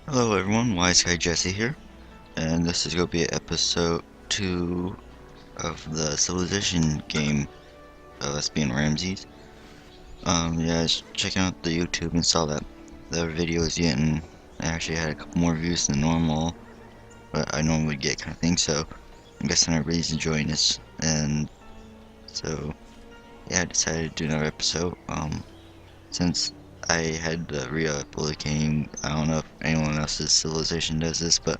Hello everyone, Wise Guy Jesse here, and this is going to be episode 2 of the Civilization game that's being Ramses. Yeah, I was checking out the YouTube and saw that the video is getting, I actually had a couple more views than normal, but I normally would get kind of thing, so I'm guessing everybody's enjoying this, and so, yeah, I decided to do another episode, since I had the re-upload game. I don't know if anyone else's Civilization does this, but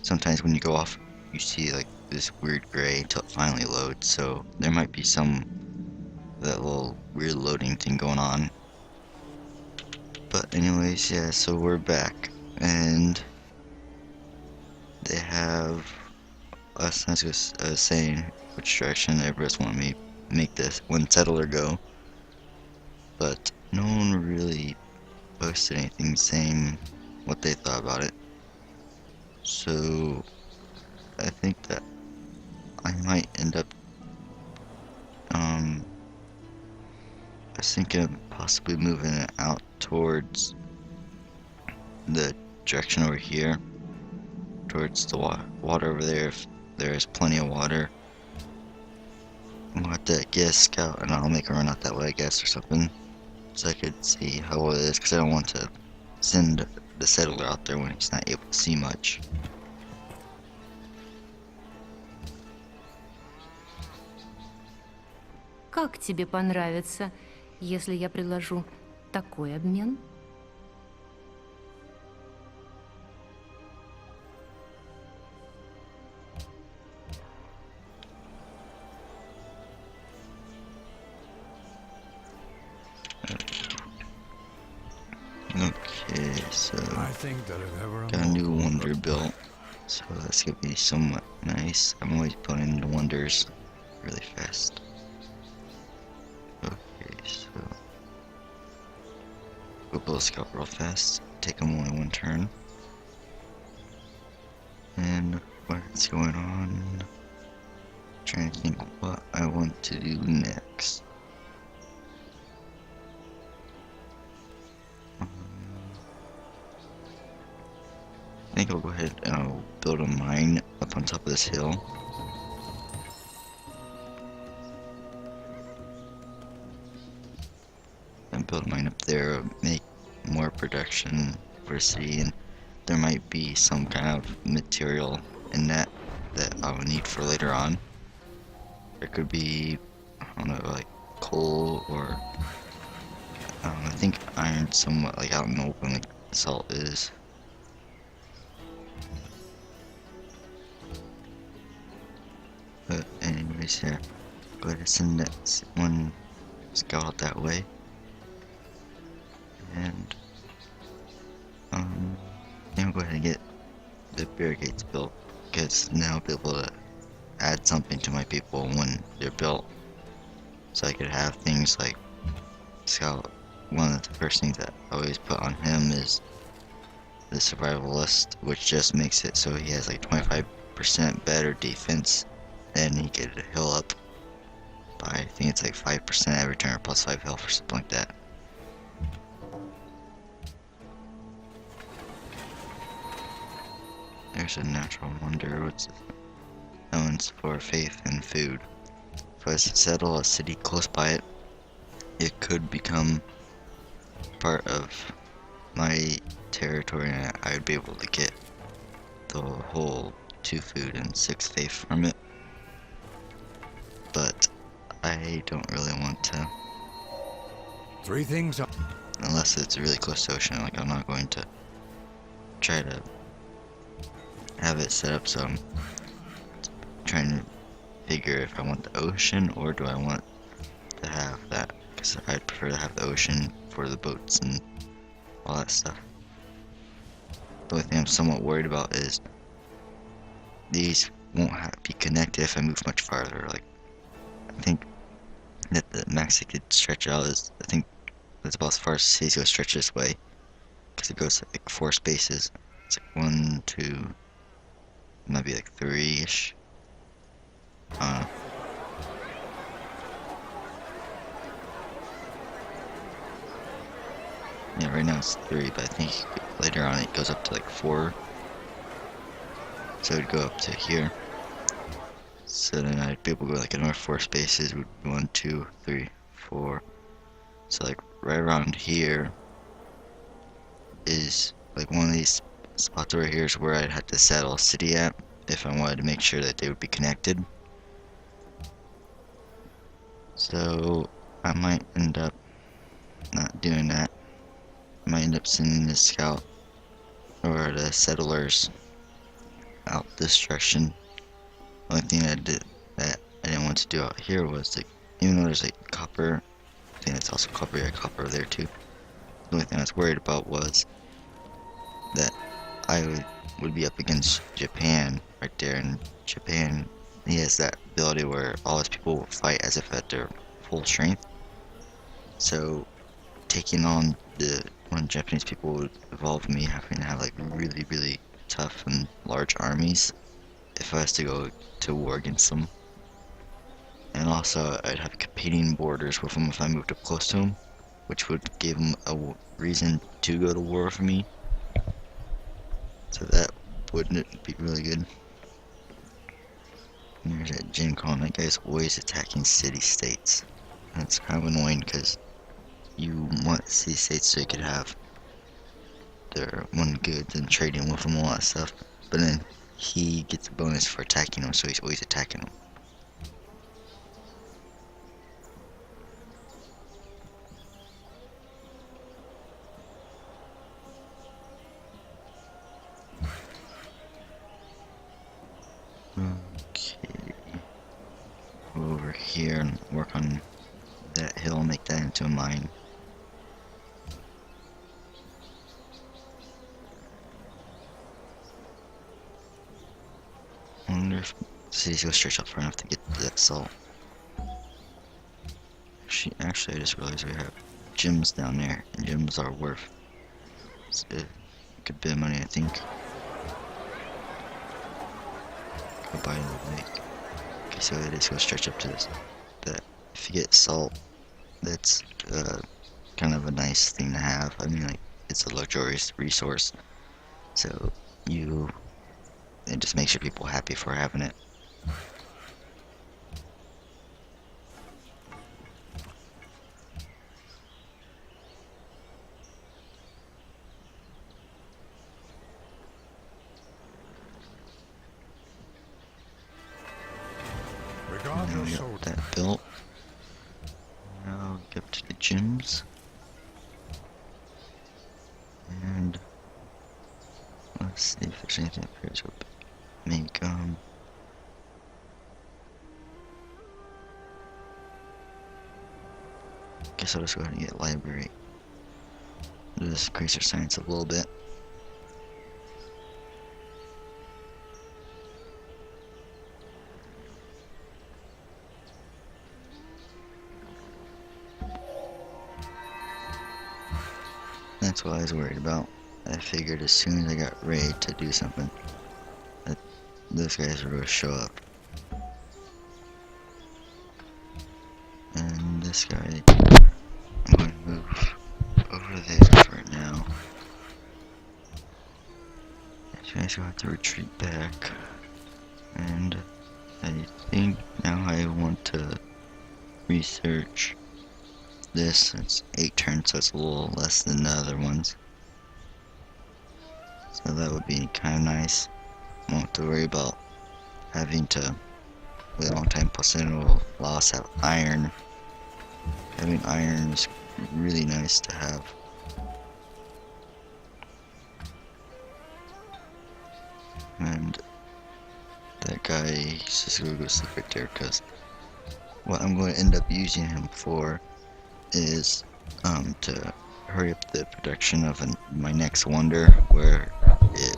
sometimes when you go off, you see like this weird gray until it finally loads. So there might be that little weird loading thing going on. But anyways, yeah. So we're back, and they have us. I was saying which direction everybody's want me make this one settler go, but no one really posted anything saying what they thought about it. So I think that I might end up I was thinking of possibly moving it out towards the direction over here, towards the water over there. If there is plenty of water, we'll have to get a scout and I'll make a run out that way, I guess, or something, so I could see how well it is, because I don't want to send the settler out there when he's not able to see much. Как тебе понравится, если я предложу такой обмен? Okay, so I think that if ever got a new wonder built, so that's gonna be somewhat nice. I'm always building the wonders really fast. Okay, so we'll build a scout real fast. Take him only one turn. And what's going on? Trying to think what I want to do next. I think I'll go ahead and I'll build a mine up on top of this hill. And build a mine up there, make more production for the city, and there might be some kind of material in that I will need for later on. There could be, I don't know, like coal or, I think iron's somewhat like out in the open like salt is. But anyways, yeah, go ahead and send that one scout out that way. And then we'll go ahead and get the barricades built, because now I'll be able to add something to my people when they're built. So I could have things like scout. One of the first things that I always put on him is the survivalist, which just makes it so he has like 25% better defense, and he could heal up by, I think it's like 5% every turn, plus 5 health or something like that. There's a natural wonder. What's this? That one's for faith and food. If I was to settle a city close by it, it could become part of my territory, and I would be able to get the whole 2 food and 6 faith from it. But I don't really want to. 3 things. Unless it's really close to ocean. Like, I'm not going to try to have it set up so I'm trying to figure if I want the ocean or do I want to have that, because I'd prefer to have the ocean for the boats and all that stuff. The only thing I'm somewhat worried about is these won't be connected if I move much farther. Like, I think that the max it could stretch out is, I think that's about as far as cities go stretch this way, because it goes like 4 spaces. It's like 1, 2, might be like 3-ish. Yeah, right now it's 3, but I think later on it goes up to like 4. So it would go up to here. So then I'd be able to go like another 4 spaces would be 1, 2, 3, 4. So like right around here is like one of these spots over here is where I'd have to settle a city at if I wanted to make sure that they would be connected. So I might end up not doing that. I might end up sending the scout or the settlers out this direction. The only thing that I didn't want to do out here was like, even though there's like copper, I think it's also copper, yeah, copper there too. The only thing I was worried about was that I would be up against Japan right there, and Japan, he has that ability where all his people will fight as if at their full strength. So taking on the one Japanese people would involve me having to have like really, really tough and large armies if I was to go to war against them. And also I'd have competing borders with them if I moved up close to them, which would give them a reason to go to war with me. So that wouldn't be really good. And there's that Gen Con, that guy's always attacking city-states. And it's kind of annoying because you want city-states so you could have their one goods and trading with them, all that stuff. But then he gets a bonus for attacking them, so he's always attacking them. Okay. Go over here and work on that hill, make that into a mine. I wonder if the cities go stretch out far enough to get that salt. Actually, I just realized we have gems down there, and gems are worth a good bit of money, I think. Go buy the lake. Okay, so it is going to stretch up to this. That if you get salt, that's kind of a nice thing to have. I mean, like, it's a luxurious resource, so it just makes your people happy for having it. Regard Now your we got sword. that built. Now get up to the gyms. And let's see if there's anything up here to make guess I'll just go ahead and get library. Just increase our science a little bit. That's what I was worried about. I figured as soon as I got ready to do something, that those guys were going to show up. And this guy, I'm going to move over there for now. You guys will have to retreat back. And I think now I want to research this. It's 8 turns, so it's a little less than the other ones. So that would be kind of nice. I won't have to worry about having to wait a long time, plus then it will allow us to have iron. Having iron is really nice to have. And that guy, he's just gonna go sleep right there, because what I'm going to end up using him for is to hurry up the production of my next wonder, where it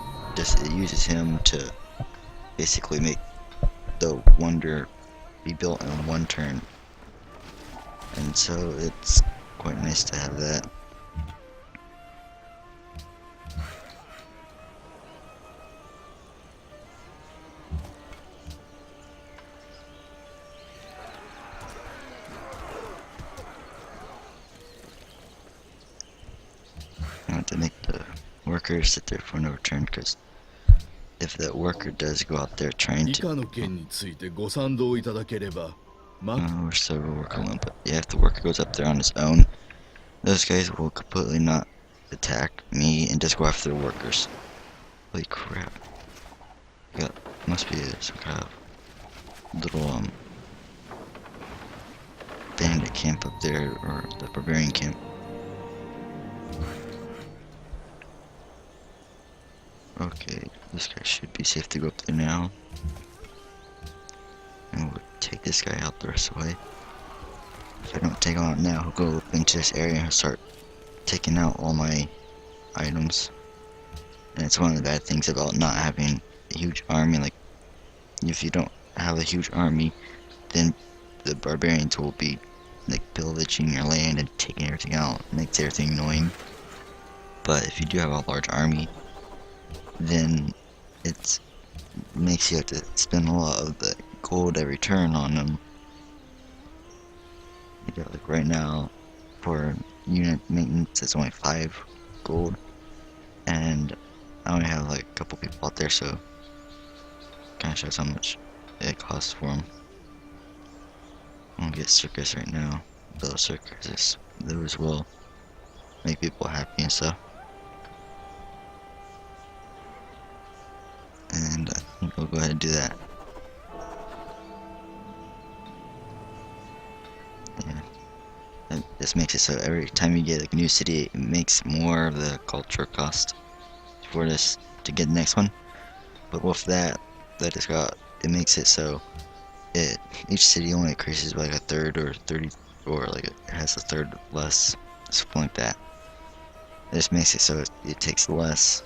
uses him to basically make the wonder be built in 1 turn. And so it's quite nice to have that. I want to make the workers sit there for no return, because if that worker does go out there trying 以 to... 下の件についてご賛同いただければ、we're still a worker alone, but yeah, if the worker goes up there on his own, those guys will completely not attack me and just go after the workers. Holy crap. Yeah, must be some kind of little, bandit camp up there, or the barbarian camp. Okay, this guy should be safe to go up there now. And we'll take this guy out the rest of the way. If I don't take him out now, he'll go up into this area and he'll start taking out all my items. And it's one of the bad things about not having a huge army. Like, if you don't have a huge army, then the barbarians will be like pillaging your land and taking everything out. It makes everything annoying. But if you do have a large army, then it makes you have to spend a lot of the gold every turn on them. You got, like, right now, for unit maintenance, it's only 5 gold, and I only have like a couple people out there, so kind of shows how much it costs for them. I'm gonna get circus right now. Build a circus. Those will make people happy and stuff. And I think we'll go ahead and do that. Yeah. And this makes it so every time you get like a new city, it makes more of the culture cost for this to get the next one. But with that it's got, it makes it so each city only increases by like a third or 30, or like it has a third less, something like that. It just makes it so it takes less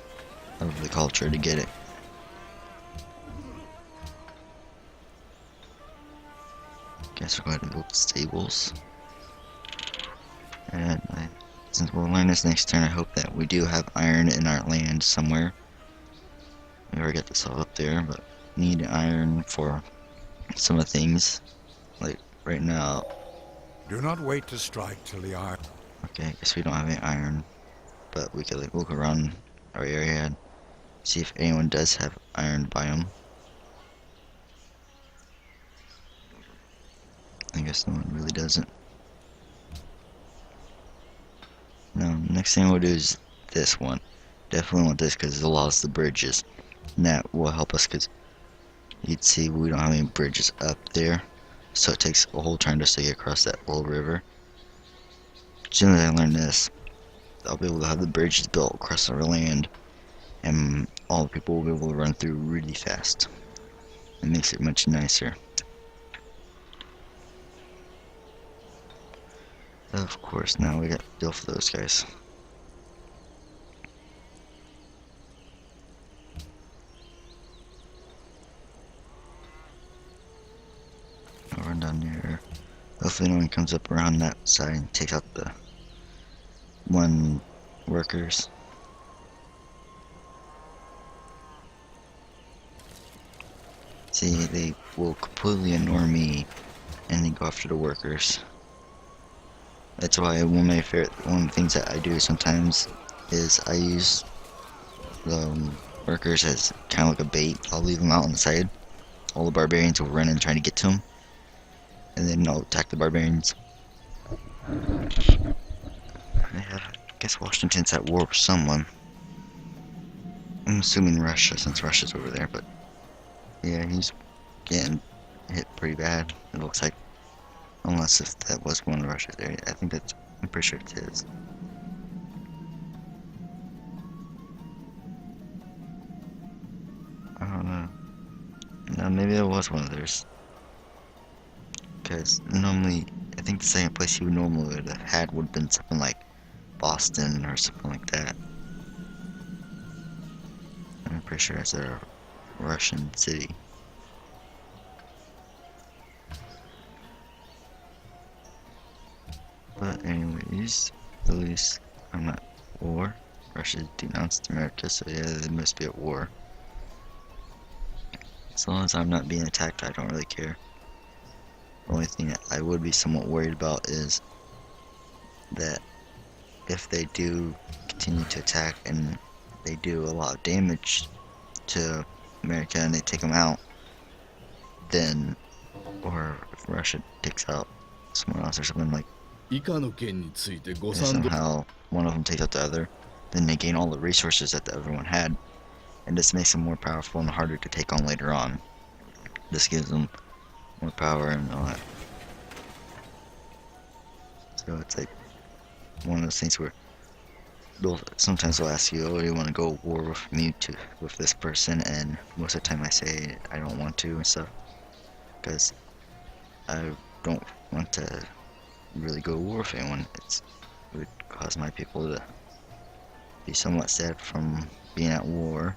of the culture to get it. Guess we'll go ahead and build stables. And since we'll learn this next turn, I hope that we do have iron in our land somewhere. We already got this all up there, but need iron for some of the things. Like right now. Do not wait to strike till the iron. Okay, I guess we don't have any iron, but we could like look around our area and see if anyone does have iron biome. I guess no one really doesn't. Now, next thing we'll do is this one. Definitely want this because it allows the bridges. And that will help us because you'd see we don't have any bridges up there. So it takes a whole turn just to get across that little river. As soon as I learn this, I'll be able to have the bridges built across our land. And all the people will be able to run through really fast. It makes it much nicer. Of course, now we got to deal for those guys. I'll run down here. Hopefully no one comes up around that side and takes out the one workers. See, they will completely ignore me and then go after the workers. That's why one of the things that I do sometimes is I use the workers as kind of like a bait. I'll leave them out on the side. All the barbarians will run and try to get to them, and then I'll attack the barbarians. I guess Washington's at war with someone. I'm assuming Russia, since Russia's over there, but yeah, he's getting hit pretty bad, it looks like. Unless if that was one of Russia's area. I'm pretty sure it is. I don't know. No, maybe that was one of theirs. Because normally, I think the second place you would normally would have had would have been something like Boston or something like that. I'm pretty sure it's a Russian city. But anyways, at least I'm not at war. Russia denounced America, so yeah, they must be at war. As long as I'm not being attacked, I don't really care. The only thing that I would be somewhat worried about is that if they do continue to attack and they do a lot of damage to America and they take them out, then, or if Russia takes out someone else or something, like 以下の件についてご if 賛同 somehow one of them takes out the other, then they gain all the resources that the other one had, and this makes them more powerful and harder to take on later on. This gives them more power and all that. So it's like one of those things where sometimes they'll ask you, oh, do you want to go war with me with this person? And most of the time I say I don't want to and stuff, because I don't want to really go to war with anyone. It would cause my people to be somewhat sad from being at war,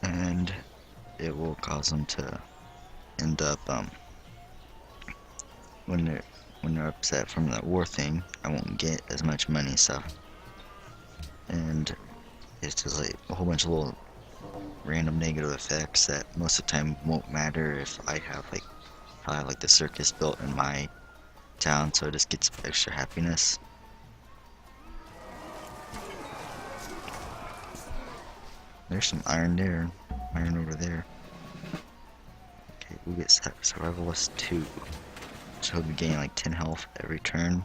and it will cause them to end up when they're upset from that war thing, I won't get as much money and stuff. And it's just like a whole bunch of little random negative effects that most of the time won't matter if I have like the circus built in my town, so it just gets extra happiness. There's some iron there, iron over there. Okay, we get survivalist 2. So he'll be gaining like 10 health every turn.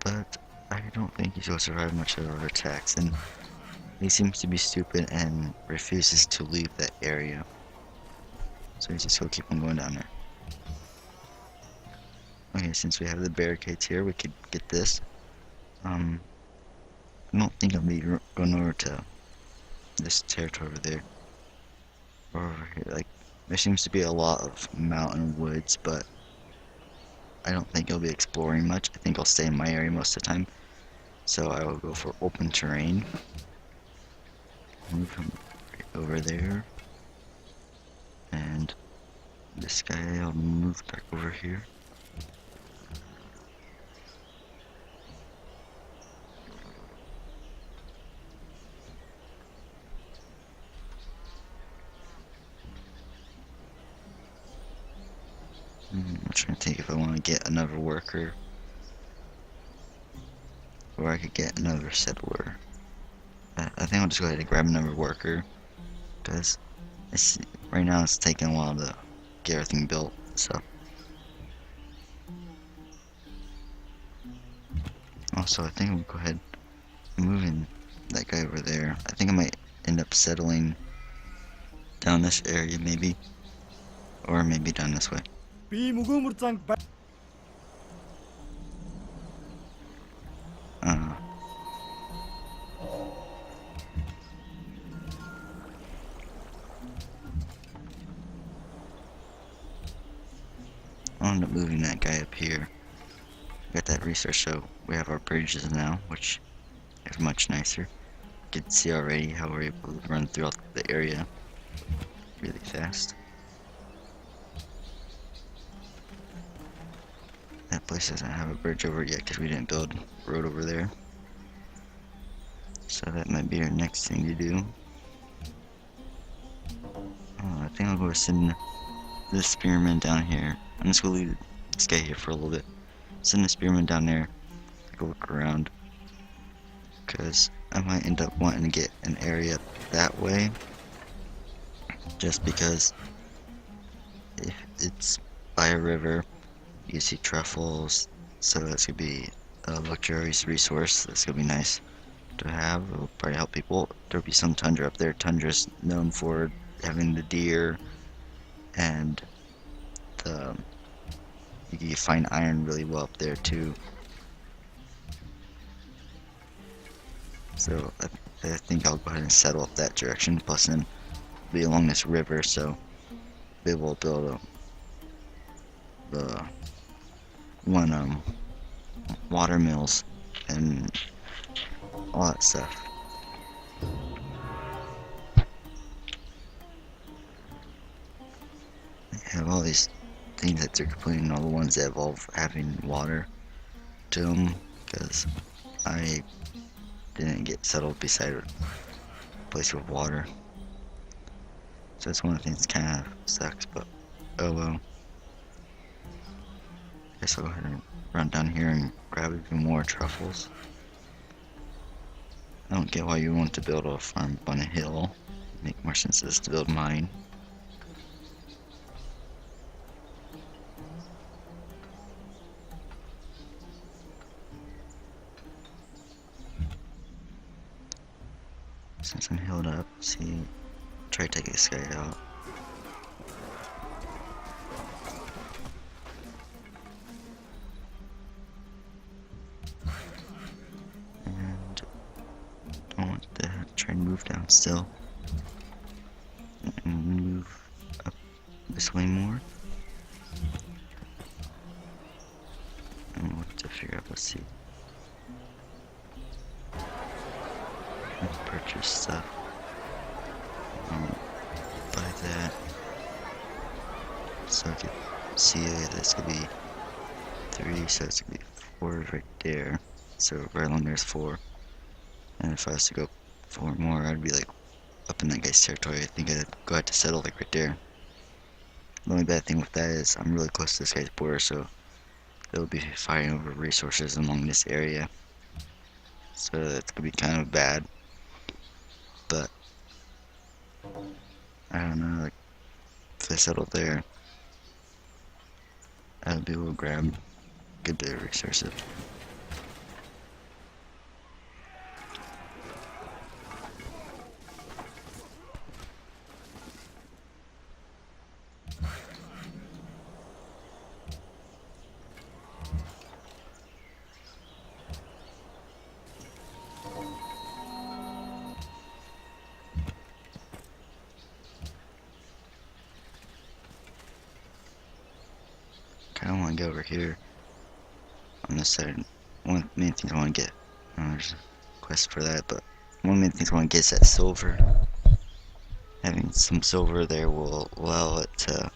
But I don't think he's going to survive much of our attacks, and he seems to be stupid and refuses to leave that area. So he's just going to keep on going down there. Okay, since we have the barricades here, we could get this. I don't think I'll be going over to this territory over there. Or over here, like, there seems to be a lot of mountain woods, but I don't think I'll be exploring much. I think I'll stay in my area most of the time. So I will go for open terrain. Move him right over there. And this guy I'll move back over here. I'm trying to think if I want to get another worker, or I could get another settler. I think I'll just go ahead and grab another worker, because right now it's taking a while to get everything built, so. Also, I think I'll go ahead and move in that guy over there. I think I might end up settling down this area maybe, or maybe down this way. I'll end up moving that guy up here. Got that research, so we have our bridges now, which is much nicer. You can see already how we're able to run throughout the area really fast. That place doesn't have a bridge over it yet because we didn't build a road over there. So that might be our next thing to do. I think I'll go send this spearman down here. I'm just gonna leave this guy here for a little bit. Send the spearman down there, take a look around, because I might end up wanting to get an area that way, just because if it's by a river, you see truffles, so that's gonna be a luxurious resource. That's gonna be nice to have. It'll probably help people. There'll be some tundra up there. Tundra's known for having the deer and you can find iron really well up there too. So I think I'll go ahead and settle up that direction. Plus, then be along this river, so be able to build the water mills and all that stuff. They have all these things that they're completing, all the ones that involve having water to them, because I didn't get settled beside a place with water. So that's one of the things that kind of sucks, but oh well. Guess I'll go ahead and run down here and grab even more truffles. I don't get why you want to build a farm up on a hill. Make more sense to build mine. Since I'm healed up, see, try to take this guy out. And I want to try and move down still. And move up this way more. And what to figure out, let's see. Purchase stuff. Buy that. So I could see this could be 3, so it's gonna be 4 right there. So right along there's 4. And if I was to go 4 more, I'd be like up in that guy's territory. I think I'd go out to settle like right there. The only bad thing with that is I'm really close to this guy's border, so they'll be fighting over resources along this area. So it's gonna be kind of bad. But I don't know, like if I settle there, I'll be able to grab a good bit of resources. I want to go over here on this side. One of the main things I want to get, there's a quest for that, but one of the main things I want to get is that silver. Having some silver there will allow it to,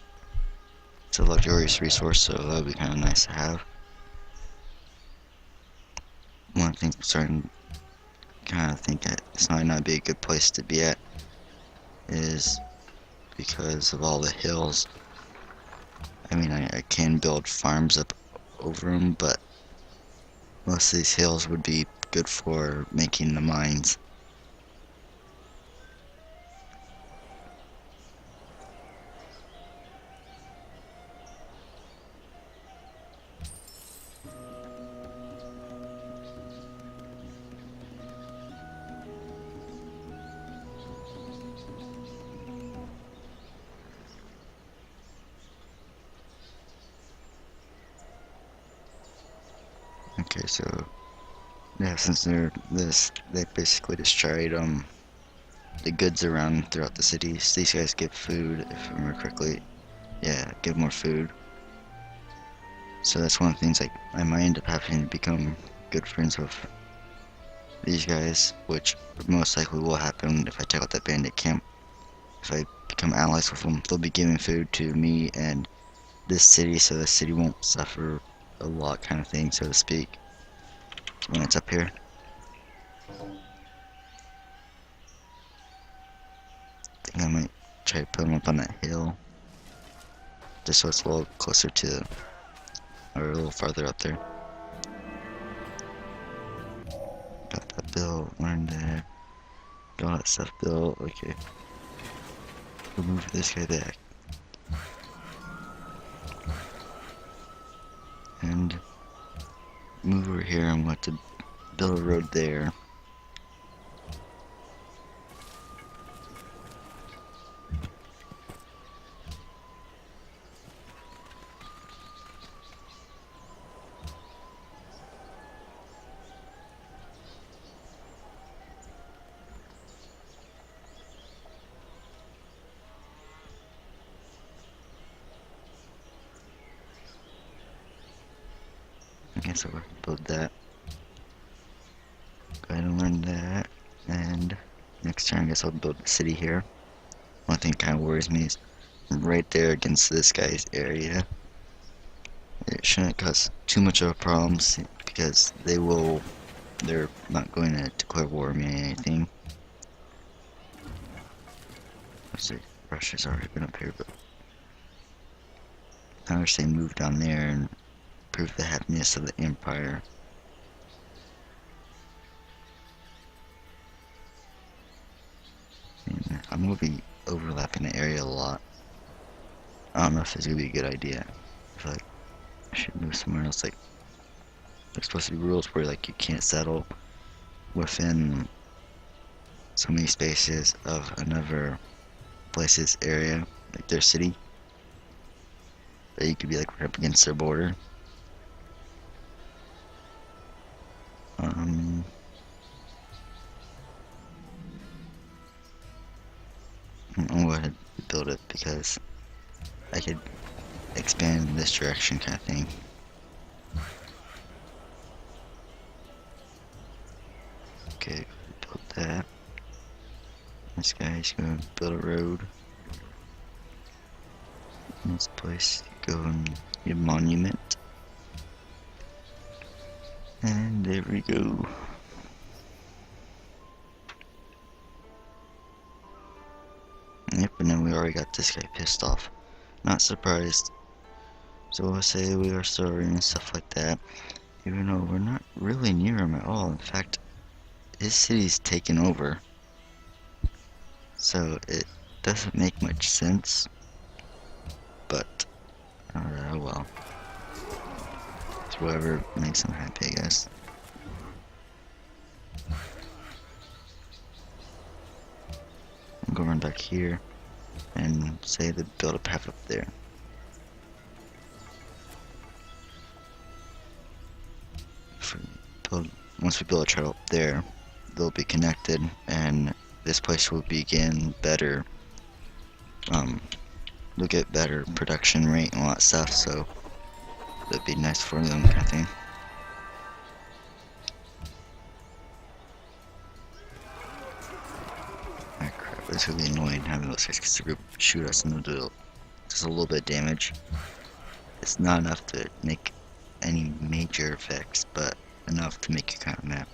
it's a luxurious resource, so that would be kind of nice to have. One of the things I'm starting to kind of think that this might not be a good place to be at is because of all the hills. I mean, I can build farms up over them, but most of these hills would be good for making the mines. Okay, so yeah, since they basically destroyed the goods around throughout the cities. These guys give food, if I remember correctly. Yeah, give more food. So that's one of the things, like, I might end up having to become good friends with these guys, which most likely will happen if I take out that bandit camp. If I become allies with them, they'll be giving food to me and this city, so the city won't suffer a lot, kind of thing, so to speak, when it's up here. I think I might try to put them up on that hill, just so it's a little closer to, or a little farther up there. Got that built, learned that, got all that stuff built. Okay, we'll move this guy back, and move over here. I'm going to build a road there. Okay, so we'll build that. Go ahead and learn that, and next turn I guess I'll build the city here. One thing kind of worries me is right there against this guy's area. It shouldn't cause too much of a problem because they're not going to declare war on me or anything. Let's see, Russia's already been up here, but I wish they moved down there and prove the happiness of the empire. I'm gonna be overlapping the area a lot. I don't know if it's gonna be a good idea. I feel like I should move somewhere else. Like, there's supposed to be rules where like you can't settle within so many spaces of another place's area, like their city. That you could be like right up against their border. I'm gonna go ahead and build it because I could expand in this direction kind of thing. Okay, build that. This guy's gonna build a road. In this place, go and get a monument. And there we go. Yep, and then we already got this guy pissed off. Not surprised. So we'll say we are sorry and stuff like that. Even though we're not really near him at all. In fact, his city's taken over. So it doesn't make much sense. But, oh well. It's whatever makes him happy, I guess. I'm gonna run back here and say the build a path up there. Once we build a trail up there, they'll be connected and this place will begin better. They'll get better production rate and all that stuff, so that'd be nice for them kind of thing. Ah crap, it's gonna be annoying having those guys shoot us and they'll do just a little bit of damage. It's not enough to make any major effects, but enough to make you kind of mad.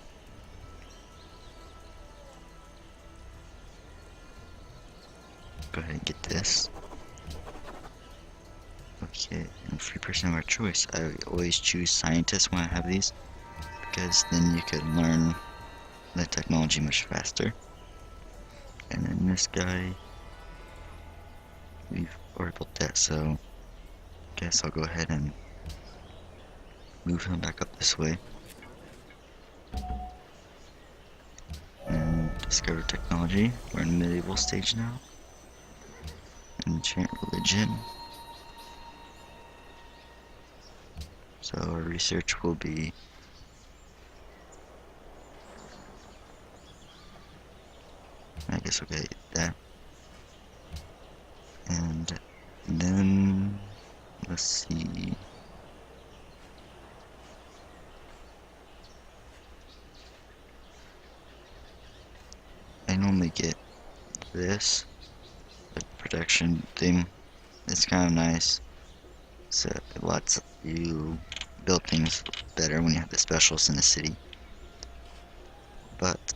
Go ahead and get this. Okay, and free person of our choice. I always choose scientists when I have these, because then you can learn the technology much faster. And then this guy, we've already built that, so I guess I'll go ahead and move him back up this way. And discover technology. We're in the medieval stage now. Enchant religion. So our research will be I guess we'll get that. And then let's see. I normally get this, the protection thing. It's kind of nice. So it lets you build things better when you have the specialists in the city. But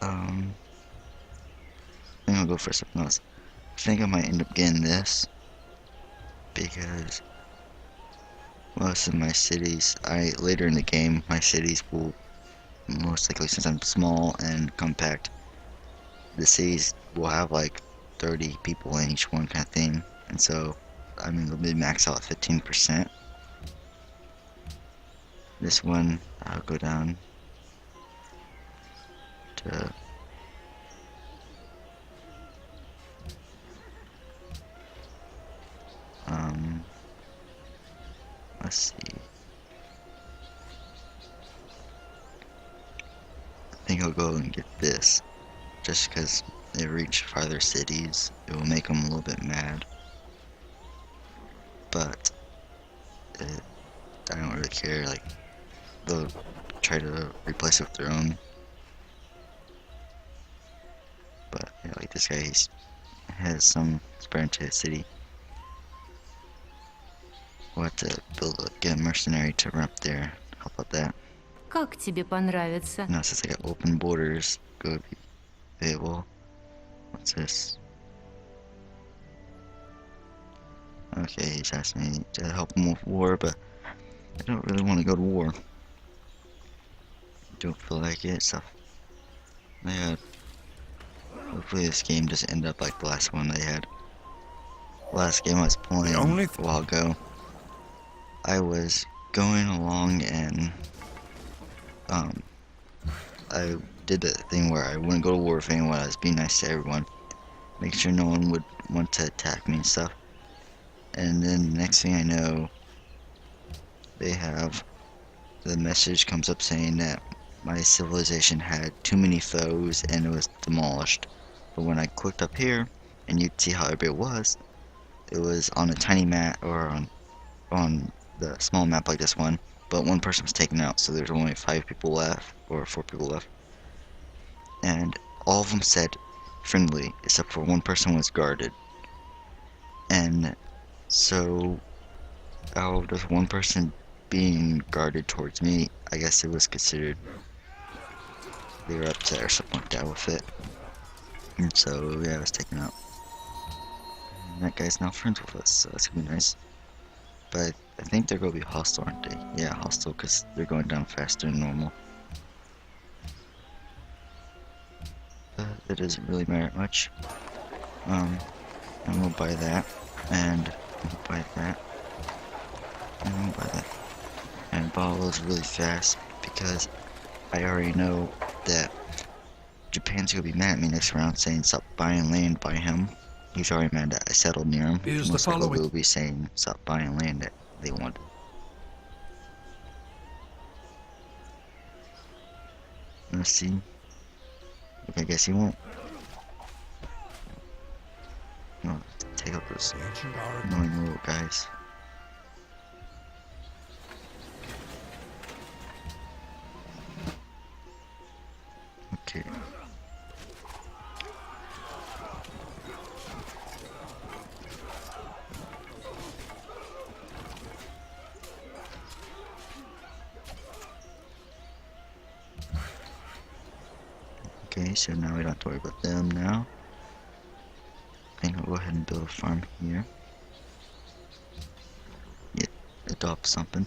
I think I'll go for something else. I think I might end up getting this because most of my cities, later in the game, my cities will most likely, since I'm small and compact, the cities will have like 30 people in each one kind of thing, and so I mean they'll be maxed out at 15%. This one I'll go down to let's see. I think I'll go and get this, just because they reach farther cities. It will make them a little bit mad, but I don't really care. Like they'll try to replace it with their own. But yeah, like this guy, has some spread into his city. We'll have to get a mercenary to run up there. How about that? Как тебе понравится? Now since I got open borders, go be available. What's this? Okay, he's asking me to help him with war, but I don't really want to go to war. Don't feel like it, so I got Hopefully this game doesn't end up like the last one they had. Last game I was playing a while ago, I was going along and I did the thing where I wouldn't go to war with anyone. I was being nice to everyone, make sure no one would want to attack me and stuff. And then the next thing I know, they have the message comes up saying that my civilization had too many foes and it was demolished. But when I clicked up here and you'd see how big it was on a tiny map or on the small map like this one, but one person was taken out, so there's only 5 people left or 4 people left. And all of them said friendly except for one person was guarded. And so out of this one person being guarded towards me, I guess it was considered they were upset or something like that with it. And so yeah, I was taken out. And that guy's now friends with us, so that's gonna be nice. But I think they're gonna be hostile, aren't they? Yeah, hostile because they're going down faster than normal. But that doesn't really matter much. I'm gonna buy that, and I'm gonna buy that, and I'm gonna buy that. And buy all those really fast because I already know that Japan's gonna be mad at me next round saying stop buying land by him. He's already mad that I settled near him. Most likely will be saying stop buying land that they want. Let's see. Okay, I guess he won't. No, take out those annoying little guys. Okay. Okay, so now we don't have to worry about them now. I think I'll go ahead and build a farm here. Yeah, adopt something.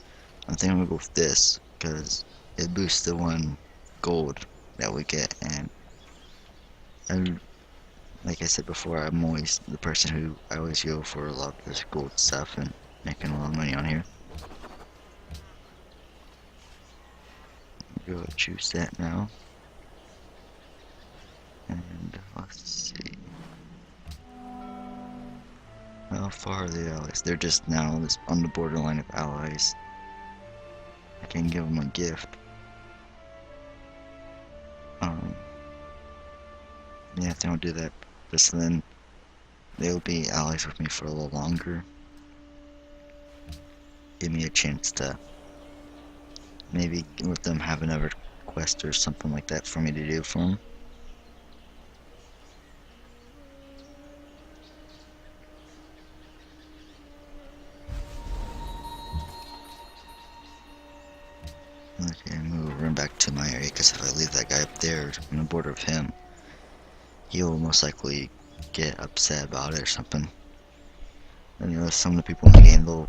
I think I'm gonna go with this because it boosts the 1 gold that we get, and like I said before, I'm always the person who I always go for a lot of this gold stuff and making a lot of money on here. Go choose that now. And let's see. How far are the allies? They're just now on the borderline of allies. I can give them a gift. Yeah, if they don't do that, just then they'll be allies with me for a little longer. Give me a chance to maybe let them have another quest or something like that for me to do for them. Okay, I'm gonna run back to my area because if I leave that guy up there on the border of him, he'll most likely get upset about it or something. And you know, some of the people in the game, they'll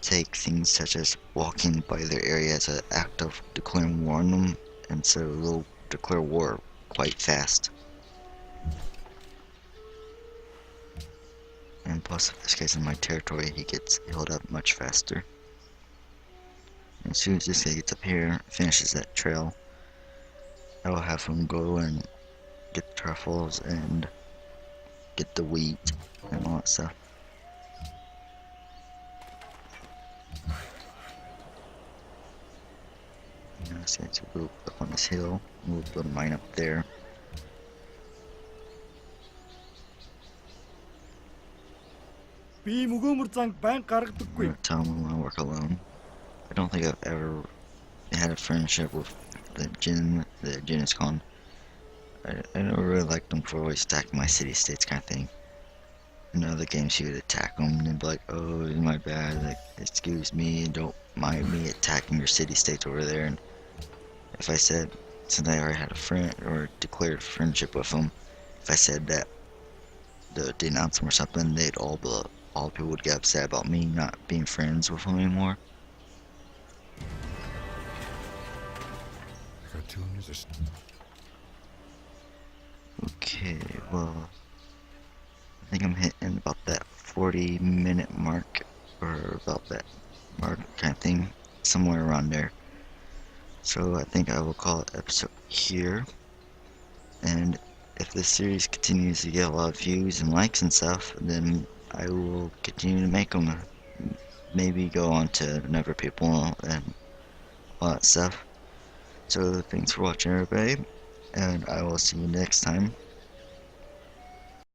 take things such as walking by their area as an act of declaring war on them, and so they'll declare war quite fast. And plus, if this guy's in my territory, he gets healed up much faster. And as soon as this guy gets up here, finishes that trail, I will have him go and get the truffles and get the wheat and all that stuff. Now this guy's gonna go up on this hill. We'll build a mine up there. I'm gonna tell him I want to work alone. I don't think I've ever had a friendship with the Genghis Khan. I never really liked him for always attacking my city-states kind of thing. In other games he would attack them and be like, oh, my bad, like, excuse me, don't mind me attacking your city-states over there. And if I said, since I already had a friend or declared friendship with him, if I said that to denounce him or something, all people would get upset about me not being friends with him anymore. Okay. Okay, well, I think I'm hitting about that 40-minute mark, or about that mark kind of thing, somewhere around there. So I think I will call it episode here. And if this series continues to get a lot of views and likes and stuff, then I will continue to make them. Maybe go on to another people and all that stuff. So thanks for watching, everybody, and I will see you next time.